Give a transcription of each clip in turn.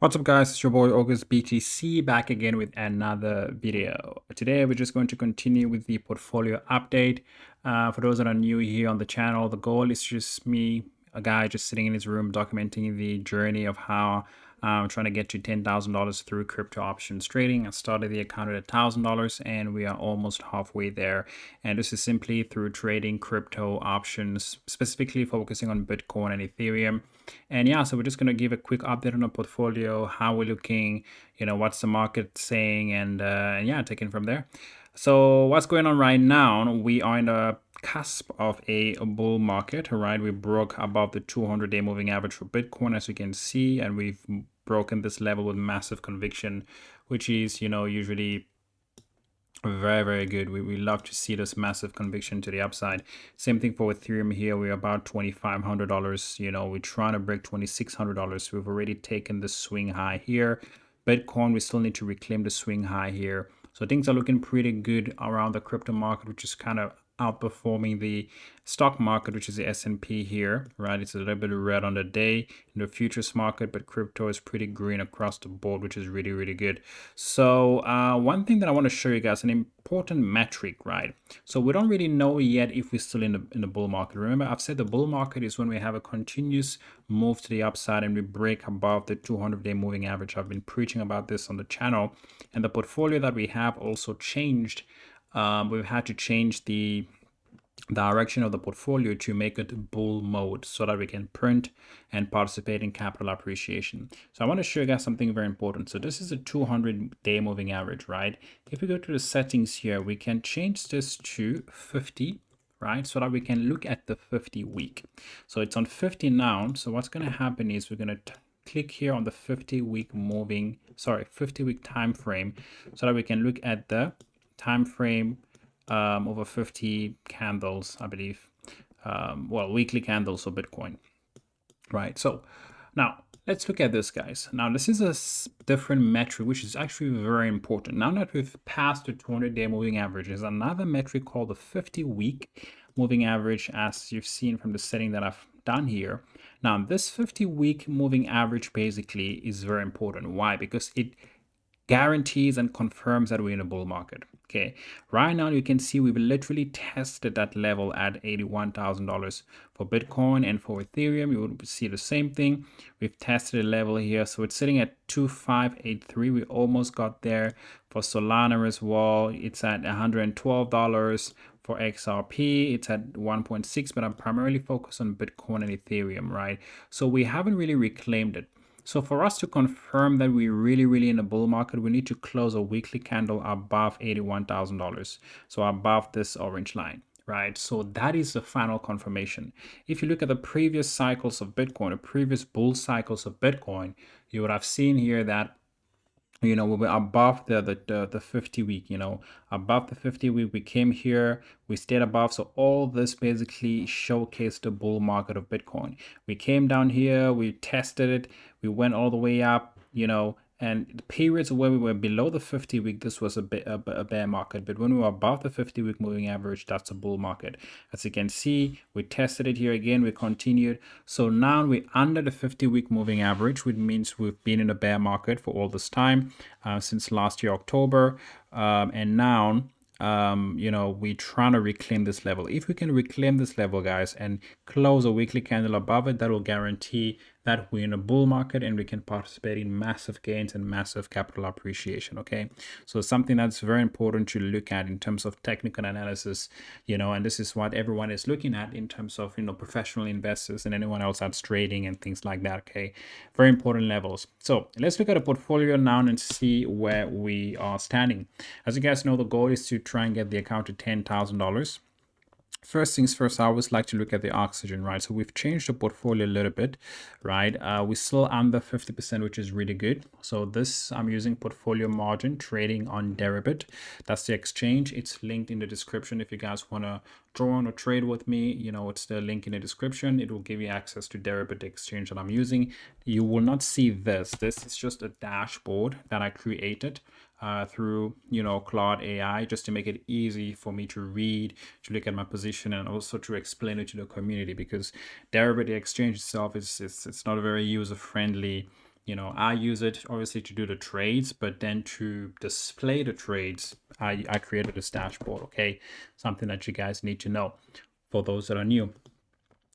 What's up guys, it's your boy August BTC back again with another video. Today we're just going to continue with the portfolio update. For those that are new here on the channel, the goal is just me, a guy just sitting in his room documenting the journey of how I'm trying to get to $10,000 through crypto options trading. I started the account at $1,000 and we are almost halfway there. And this is simply through trading crypto options, specifically focusing on Bitcoin and Ethereum. And yeah, so we're just going to give a quick update on our portfolio, how we're looking, what's the market saying, and yeah, taking from there. So what's going on right now? We are in the cusp of a bull market, right? We broke above the 200-day moving average for Bitcoin, as you can see, and we've broken this level with massive conviction, which is, usually very good. We love to see this massive conviction to the upside. Same thing for Ethereum here. We're about $2,500. We're trying to break $2,600. We've already taken the swing high here. Bitcoin, we still need to reclaim the swing high here. So things are looking pretty good around the crypto market, which is kind of outperforming the stock market, which is the S&P here, right? It's a little bit red on the day in the futures market, but crypto is pretty green across the board, which is really good. So one thing that I want to show you guys, an important metric, right? So we don't really know yet if we're still in the bull market. Remember, I've said the bull market is when we have a continuous move to the upside and we break above the 200-day moving average. I've been preaching about this on the channel, and the portfolio that we have also changed. We've had to change the direction of the portfolio to make it bull mode so that we can print and participate in capital appreciation. So I want to show you guys something very important. So this is a 200-day moving average, right? If we go to the settings here, we can change this to 50, right? So that we can look at the 50-week. So it's on 50 now. So what's going to happen is we're going to click here on the 50-week 50-week time frame so that we can look at the time frame over 50 candles, I believe. Weekly candles for Bitcoin, right? So now let's look at this, guys. Now this is a different metric, which is actually very important. Now that we've passed the 200-day moving average, there's another metric called the 50-week moving average, as you've seen from the setting that I've done here. Now this 50-week moving average basically is very important. Why? Because it guarantees and confirms that we're in a bull market. Okay, right now you can see we've literally tested that level at $81,000 for Bitcoin, and for Ethereum you would see the same thing. We've tested a level here, so it's sitting at 2583. We almost got there. For Solana as well, it's at $112. For XRP, it's at 1.6, but I'm primarily focused on Bitcoin and Ethereum, right? So we haven't really reclaimed it. So for us to confirm that we're really in a bull market, we need to close a weekly candle above $81,000. So above this orange line, right? So that is the final confirmation. If you look at the previous cycles of Bitcoin, the previous bull cycles of Bitcoin, you would have seen here that we were above the 50 week, above the 50 week. We came here, we stayed above. So all this basically showcased the bull market of Bitcoin. We came down here, we tested it, we went all the way up, and the periods where we were below the 50 week, this was a bear market. But when we were above the 50 week moving average, that's a bull market. As you can see, we tested it here again, we continued. So now we're under the 50 week moving average, which means we've been in a bear market for all this time, since last year, October. And now, we're trying to reclaim this level. If we can reclaim this level, guys, and close a weekly candle above it, that will guarantee that we're in a bull market and we can participate in massive gains and massive capital appreciation. Okay, so something that's very important to look at in terms of technical analysis, and this is what everyone is looking at in terms of professional investors and anyone else that's trading and things like that. Okay, very important levels. So let's look at a portfolio now and see where we are standing. As you guys know, the goal is to try and get the account to $10,000. First things first, I always like to look at the oxygen, right? So we've changed the portfolio a little bit, right? We're still under 50%, which is really good. So this, I'm using portfolio margin trading on Deribit. That's the exchange. It's linked in the description. If you guys want to join or trade with me, it's the link in the description. It will give you access to Deribit, the exchange that I'm using. You will not see this. This is just a dashboard that I created through Claude AI, just to make it easy for me to read, to look at my position, and also to explain it to the community, because Deribit, the exchange itself, it's not a very user friendly I use it obviously to do the trades, but then to display the trades, I created this dashboard. Okay, something that you guys need to know for those that are new.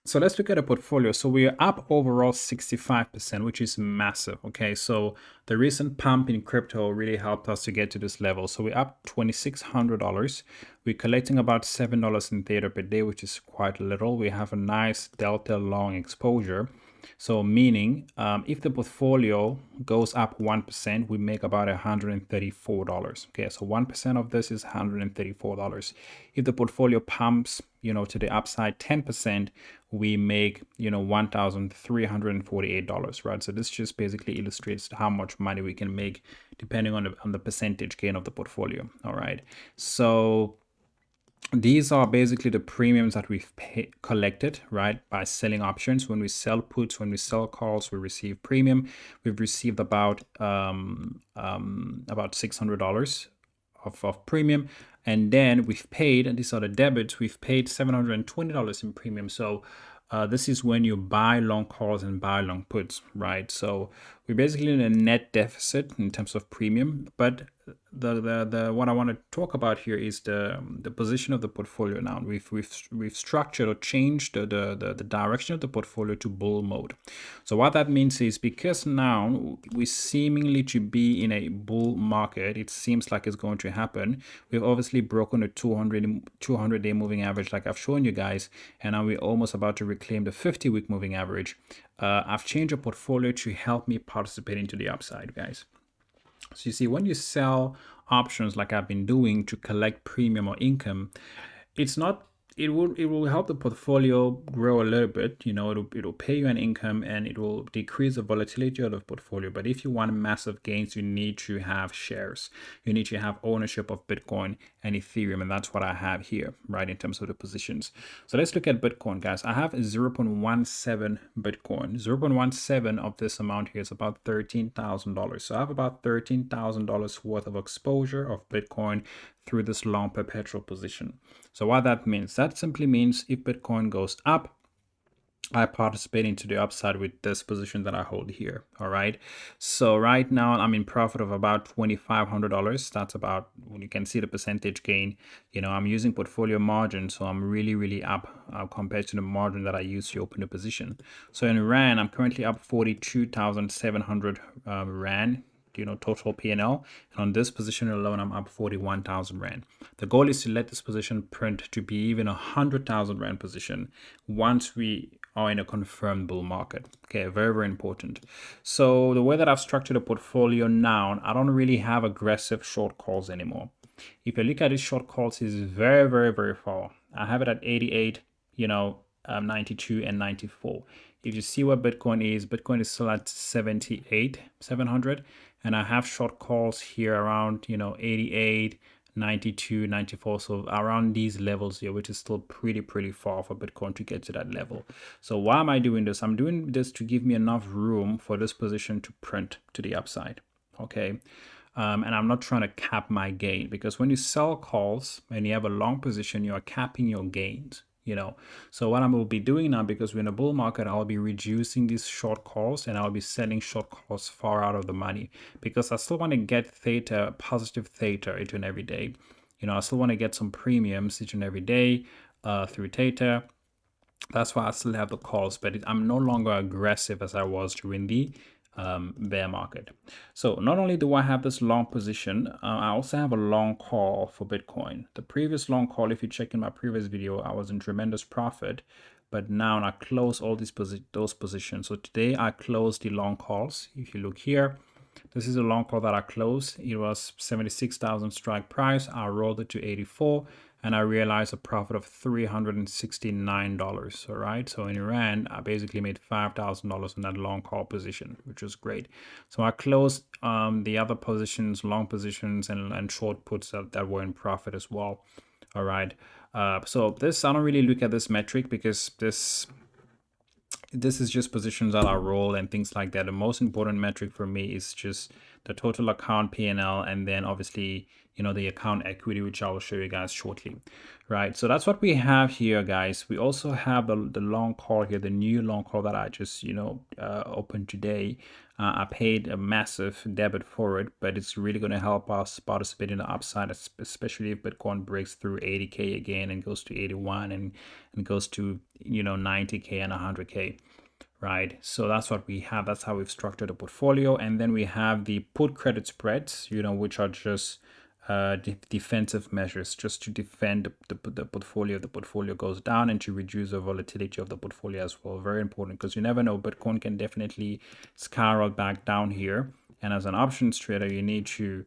So let's look at a portfolio. So we are up overall 65%, which is massive. Okay, so the recent pump in crypto really helped us to get to this level. So we're up $2,600. We're collecting about $7 in theta per day, which is quite little. We have a nice delta long exposure. So meaning if the portfolio goes up 1%, we make about $134. Okay, so 1% of this is $134. If the portfolio pumps, to the upside 10%, we make, $1,348, right? So this just basically illustrates how much money we can make depending on the percentage gain of the portfolio. All right. So these are basically the premiums that we've collected, right, by selling options. When we sell puts, when we sell calls, we receive premium. We've received about $600 of premium, and then we've paid, and these are the debits, we've paid $720 in premium. So this is when you buy long calls and buy long puts, right? So we're basically in a net deficit in terms of premium, but the what I want to talk about here is the position of the portfolio now. We've structured or changed the direction of the portfolio to bull mode. So what that means is, because now we seemingly to be in a bull market, it seems like it's going to happen. We've obviously broken a 200-day moving average, like I've shown you guys, and now we're almost about to reclaim the 50-week moving average. I've changed a portfolio to help me participate into the upside, guys. So you see, when you sell options like I've been doing to collect premium or income, it's not, it will help the portfolio grow a little bit. It'll pay you an income and it will decrease the volatility of the portfolio. But if you want massive gains, you need to have shares. You need to have ownership of Bitcoin and Ethereum, and that's what I have here, right, in terms of the positions. So let's look at Bitcoin, guys. I have 0.17 Bitcoin. 0.17 of this amount here is about $13,000. So I have about $13,000 worth of exposure of Bitcoin through this long perpetual position. So what that means, that simply means if Bitcoin goes up, I participate into the upside with this position that I hold here. All right. So right now I'm in profit of about $2,500. That's about, when you can see the percentage gain, I'm using portfolio margin. So I'm really up compared to the margin that I used to open the position. So in Rand, I'm currently up 42,700 Rand. Total P&L, and on this position alone, I'm up 41,000 Rand. The goal is to let this position print to be even 100,000 Rand position once we are in a confirmed bull market. Okay, very important. So the way that I've structured a portfolio now, I don't really have aggressive short calls anymore. If you look at these short calls, it's very far. I have it at 88, 92 and 94. If you see what Bitcoin is still at 700, and I have short calls here around 88, 92, 94, so around these levels here, which is still pretty far for Bitcoin to get to that level. So why am I doing this? I'm doing this to give me enough room for this position to print to the upside. Okay. And I'm not trying to cap my gain, because when you sell calls and you have a long position, you are capping your gains. So what I will be doing now, because we're in a bull market, I'll be reducing these short calls and I'll be selling short calls far out of the money, because I still want to get theta, positive theta each and every day. I still want to get some premiums each and every day through theta. That's why I still have the calls, but I'm no longer aggressive as I was during the bear market. So not only do I have this long position, I also have a long call for Bitcoin. The previous long call, if you check in my previous video, I was in tremendous profit, but now I close all those positions. So today I closed the long calls. If you look here, this is a long call that I closed. It was 76,000 strike price. I rolled it to 84. And I realized a profit of $369. All right. So in Rand, I basically made $5,000 in that long call position, which was great. So I closed the other positions, long positions and short puts that were in profit as well. All right. So this, I don't really look at this metric, because this is just positions that I roll and things like that. The most important metric for me is just the total account P&L, and then obviously the account equity, which I will show you guys shortly, right? So that's what we have here, guys. We also have the long call here, the new long call that I just opened today. I paid a massive debit for it, but it's really going to help us participate in the upside, especially if Bitcoin breaks through 80K again and goes to 81 and goes to, 90K and 100K. Right, so that's what we have. That's how we've structured a portfolio. And then we have the put credit spreads, which are just defensive measures, just to defend the portfolio if the portfolio goes down, and to reduce the volatility of the portfolio as well. Very important, because you never know, Bitcoin can definitely spiral back down here. And as an options trader, you need to,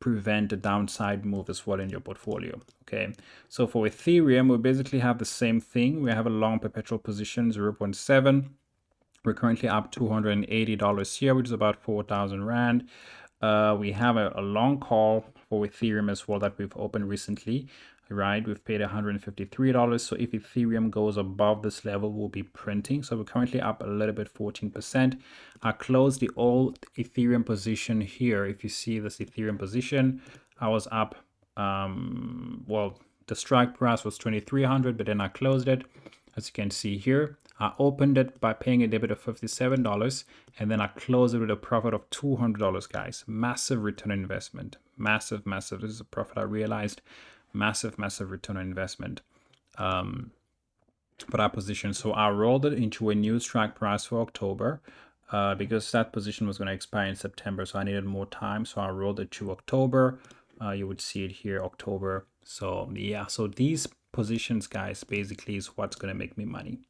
prevent the downside move as well in your portfolio. Okay, so for Ethereum, we basically have the same thing. We have a long perpetual position, 0.7. We're currently up $280 here, which is about 4,000 Rand. We have a long call for Ethereum as well that we've opened recently, right? We've paid $153. So if Ethereum goes above this level, we'll be printing. So we're currently up a little bit, 14%. I closed the old Ethereum position here. If you see this Ethereum position, I was up, well, the strike price was 2,300, but then I closed it. As you can see here, I opened it by paying a debit of $57, and then I closed it with a profit of $200, guys. Massive return on investment. Massive, massive. This is a profit I realized. Massive, massive return on investment for that position. So I rolled it into a new strike price for October because that position was going to expire in September. So I needed more time. So I rolled it to October. You would see it here, October. So yeah, so these positions, guys, basically is what's going to make me money.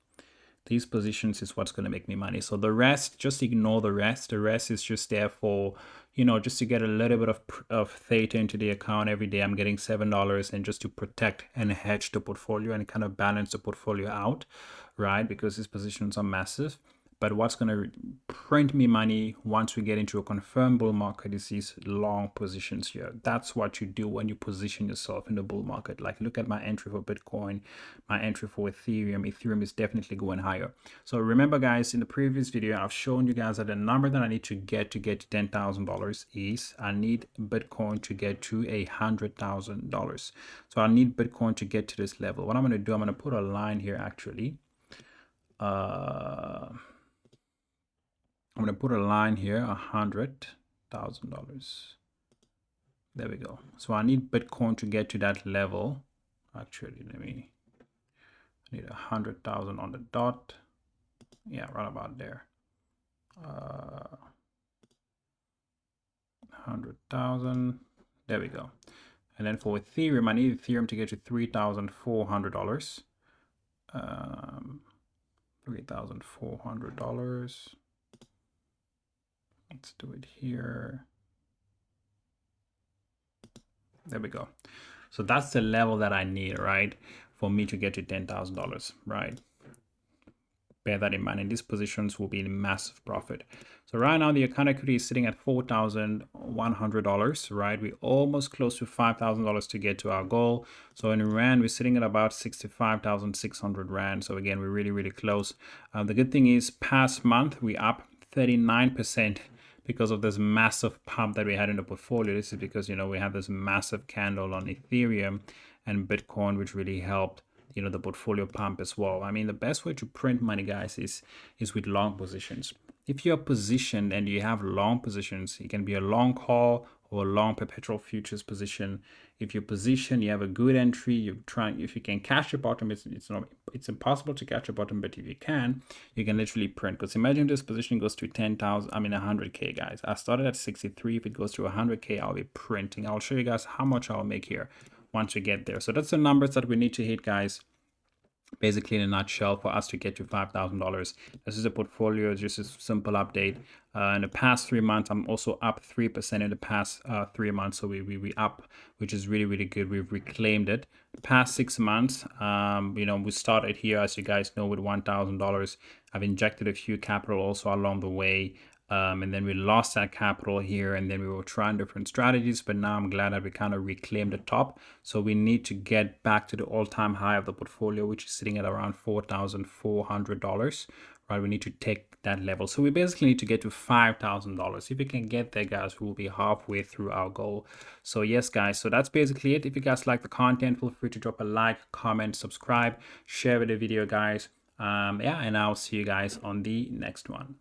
These positions is what's going to make me money. So the rest, just ignore the rest. The rest is just there for, just to get a little bit of theta into the account every day. I'm getting $7, and just to protect and hedge the portfolio and kind of balance the portfolio out, right? Because these positions are massive. But what's going to print me money once we get into a confirmed bull market is these long positions here. That's what you do when you position yourself in the bull market. Like, look at my entry for Bitcoin, my entry for Ethereum. Ethereum is definitely going higher. So remember, guys, in the previous video, I've shown you guys that the number that I need to get to $10,000 is I need Bitcoin to get to $100,000. So I need Bitcoin to get to this level. What I'm going to do, I'm going to put a line here actually. I'm going to put a line here, $100,000. There we go. So I need Bitcoin to get to that level. Actually, I need 100,000 on the dot. Yeah, right about there. 100,000. There we go. And then for Ethereum, I need Ethereum to get to $3,400. $3,400. Let's do it here. There we go. So that's the level that I need, right, for me to get to $10,000, right? Bear that in mind, and these positions will be in massive profit. So right now the account equity is sitting at $4,100, right? We're almost close to $5,000 to get to our goal. So in Rand, we're sitting at about 65,600 Rand. So again, we're really, really close. The good thing is past month, we're up 39% because of this massive pump that we had in the portfolio. This is because, we have this massive candle on Ethereum and Bitcoin, which really helped, the portfolio pump as well. I mean, the best way to print money, guys, is with long positions. If you're positioned and you have long positions, it can be a long call or a long perpetual futures position. If you're positioned, you have a good entry, if you can catch a bottom, it's impossible to catch a bottom, but if you can literally print. Because imagine this position goes to 10,000, 100K, guys. I started at 63. If it goes to 100K, I'll be printing. I'll show you guys how much I'll make here once we get there. So that's the numbers that we need to hit, guys. Basically, in a nutshell, for us to get to $5,000. This is a portfolio, just a simple update. In the past 3 months, I'm also up 3% in the past 3 months. So we up, which is really, really good. We've reclaimed it. The past 6 months, we started here, as you guys know, with $1,000. I've injected a few capital also along the way. And then we lost that capital here, and then we were trying different strategies, but now I'm glad that we kind of reclaimed the top. So we need to get back to the all-time high of the portfolio, which is sitting at around $4,400, right? We need to take that level. So we basically need to get to $5,000. If we can get there, guys, we'll be halfway through our goal. So yes, guys, so that's basically it. If you guys like the content, feel free to drop a like, comment, subscribe, share with the video, guys. Yeah, and I'll see you guys on the next one.